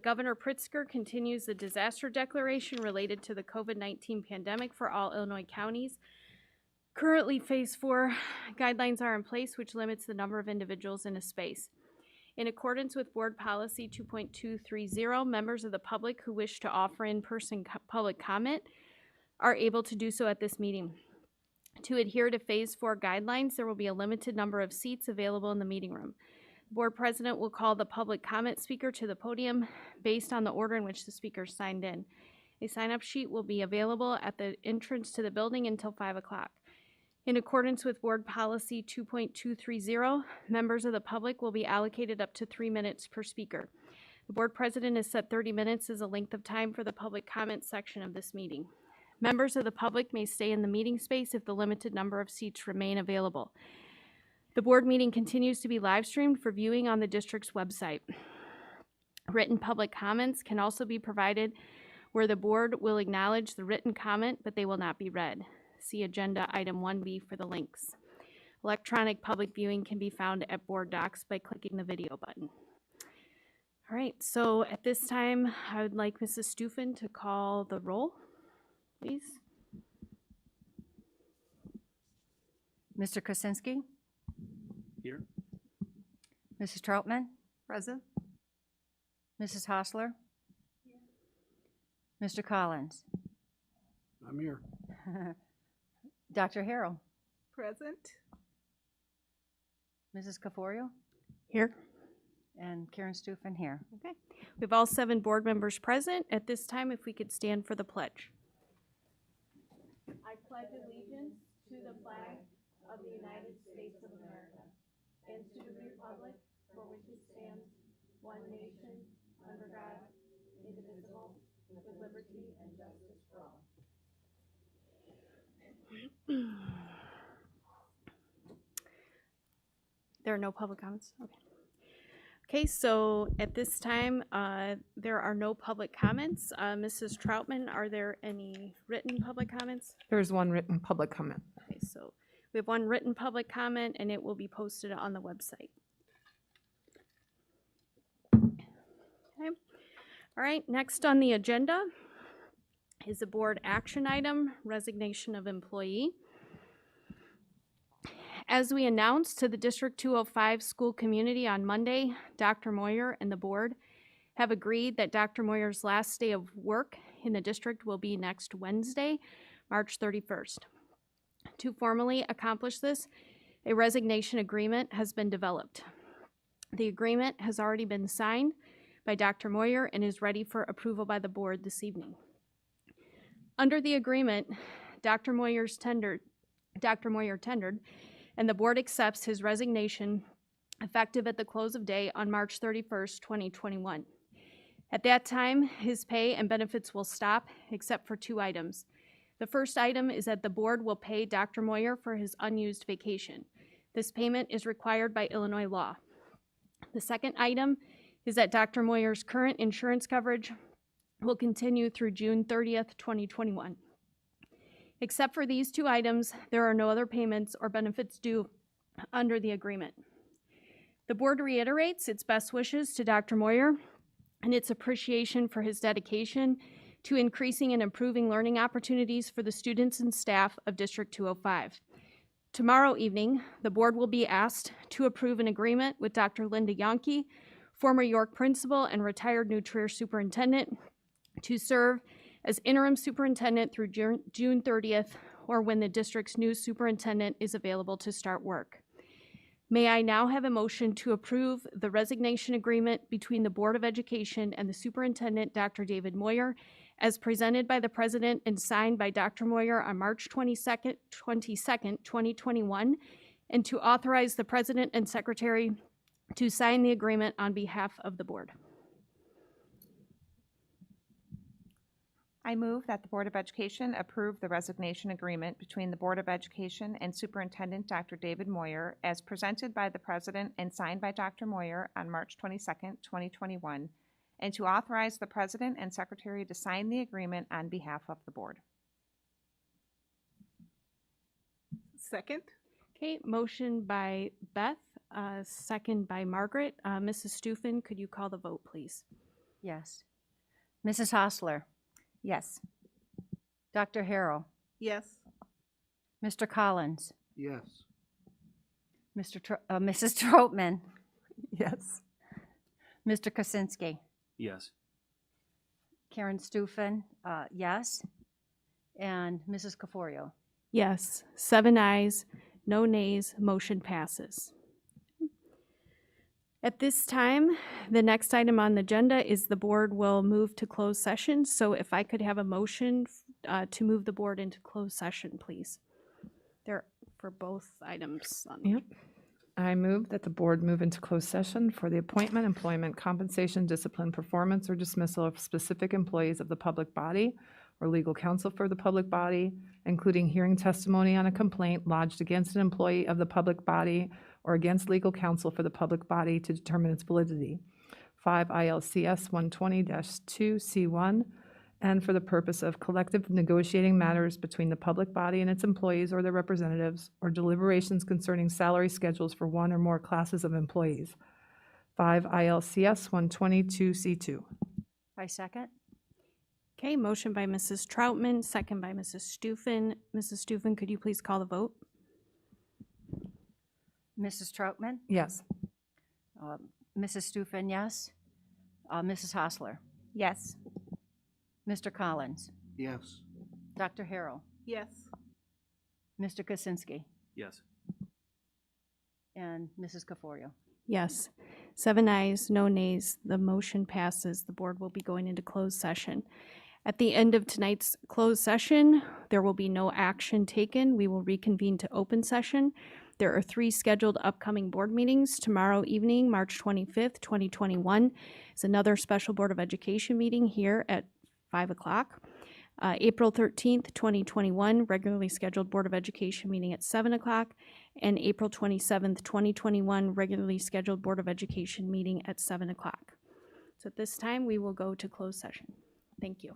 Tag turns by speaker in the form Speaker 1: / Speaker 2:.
Speaker 1: Governor Pritzker continues the disaster declaration related to the COVID-19 pandemic for all Illinois counties. Currently, Phase 4 guidelines are in place, which limits the number of individuals in a space. In accordance with Board Policy 2.230, members of the public who wish to offer in-person public comment are able to do so at this meeting. To adhere to Phase 4 guidelines, there will be a limited number of seats available in the meeting room. The board president will call the public comment speaker to the podium based on the order in which the speaker signed in. A sign-up sheet will be available at the entrance to the building until 5 o'clock. In accordance with Board Policy 2.230, members of the public will be allocated up to 3 minutes per speaker. The board president has set 30 minutes as a length of time for the public comment section of this meeting. Members of the public may stay in the meeting space if the limited number of seats remain available. The board meeting continues to be live streamed for viewing on the district's website. Written public comments can also be provided where the board will acknowledge the written comment, but they will not be read. See Agenda Item 1B for the links. Electronic public viewing can be found at Board Docs by clicking the video button. All right, so at this time, I would like Mrs. Stufen to call the roll, please.
Speaker 2: Mr. Krasinski?
Speaker 3: Here.
Speaker 2: Mrs. Troutman?
Speaker 4: Present.
Speaker 2: Mrs. Hostler? Mr. Collins?
Speaker 3: I'm here.
Speaker 2: Dr. Harrell?
Speaker 4: Present.
Speaker 2: Mrs. Caforio?
Speaker 1: Here.
Speaker 2: And Karen Stufen here.
Speaker 1: Okay. We have all 7 board members present. At this time, if we could stand for the pledge. I pledge allegiance to the flag of the United States of America and to the republic for which it stands, one nation, under God, indivisible, with liberty and justice for all. There are no public comments? Okay. Okay, so at this time, there are no public comments. Mrs. Troutman, are there any written public comments?
Speaker 4: There's one written public comment.
Speaker 1: Okay, so we have one written public comment and it will be posted on the website. Okay. All right, next on the agenda is a board action item, resignation of employee. As we announced to the District 205 school community on Monday, Dr. Moyer and the board have agreed that Dr. Moyer's last day of work in the district will be next Wednesday, March 31st. To formally accomplish this, a resignation agreement has been developed. The agreement has already been signed by Dr. Moyer and is ready for approval by the board this evening. Under the agreement, Dr. Moyer tendered, and the board accepts his resignation effective at the close of day on March 31st, 2021. At that time, his pay and benefits will stop except for 2 items. The first item is that the board will pay Dr. Moyer for his unused vacation. This payment is required by Illinois law. The second item is that Dr. Moyer's current insurance coverage will continue through June 30th, 2021. Except for these 2 items, there are no other payments or benefits due under the agreement. The board reiterates its best wishes to Dr. Moyer and its appreciation for his dedication to increasing and improving learning opportunities for the students and staff of District 205. Tomorrow evening, the board will be asked to approve an agreement with Dr. Linda Yonke, former York principal and retired New Trier superintendent, to serve as interim superintendent through June 30th, or when the district's new superintendent is available to start work. May I now have a motion to approve the resignation agreement between the Board of Education and the superintendent, Dr. David Moyer, as presented by the president and signed by Dr. Moyer on March 22nd, 2021, and to authorize the president and secretary to sign the agreement on behalf of the board.
Speaker 5: I move that the Board of Education approve the resignation agreement between the Board of Education and Superintendent Dr. David Moyer as presented by the President and signed by Dr. Moyer on March 22nd, 2021, and to authorize the President and Secretary to sign the agreement on behalf of the Board.
Speaker 4: Second.
Speaker 1: Okay, motion by Beth, second by Margaret. Mrs. Stufen, could you call the vote, please?
Speaker 2: Yes. Mrs. Hostler,
Speaker 5: Yes.
Speaker 2: Dr. Harrell,
Speaker 4: Yes.
Speaker 2: Mr. Collins,
Speaker 3: Yes.
Speaker 2: Mrs. Troutman,
Speaker 4: Yes.
Speaker 2: Mr. Kosinski,
Speaker 3: Yes.
Speaker 2: Karen Stufen, yes, and Mrs. Caforio.
Speaker 1: Yes, 7 ayes, no nays, motion passes. At this time, the next item on the agenda is the board will move to closed session. So if I could have a motion to move the board into closed session, please. There, for both items.
Speaker 4: Yep. I move that the board move into closed session for the appointment, employment, compensation, discipline, performance, or dismissal of specific employees of the public body or legal counsel for the public body, including hearing testimony on a complaint lodged against an employee of the public body or against legal counsel for the public body to determine its validity. 5 ILCS 120-2C1, and for the purpose of collective negotiating matters between the public body and its employees or their representatives, or deliberations concerning salary schedules for one or more classes of employees. 5 ILCS 122C2.
Speaker 2: I second.
Speaker 1: Okay, motion by Mrs. Troutman, second by Mrs. Stufen. Mrs. Stufen, could you please call the vote?
Speaker 2: Mrs. Troutman,
Speaker 4: Yes.
Speaker 2: Mrs. Stufen, yes. Mrs. Hostler,
Speaker 5: Yes.
Speaker 2: Mr. Collins,
Speaker 3: Yes.
Speaker 2: Dr. Harrell,
Speaker 4: Yes.
Speaker 2: Mr. Kosinski,
Speaker 3: Yes.
Speaker 2: and Mrs. Caforio.
Speaker 1: Yes, 7 ayes, no nays, the motion passes. The board will be going into closed session. At the end of tonight's closed session, there will be no action taken. We will reconvene to open session. There are 3 scheduled upcoming board meetings. Tomorrow evening, March 25th, 2021, is another special Board of Education meeting here at 5 o'clock. April 13th, 2021, regularly scheduled Board of Education meeting at 7 o'clock. And April 27th, 2021, regularly scheduled Board of Education meeting at 7 o'clock. So at this time, we will go to closed session. Thank you.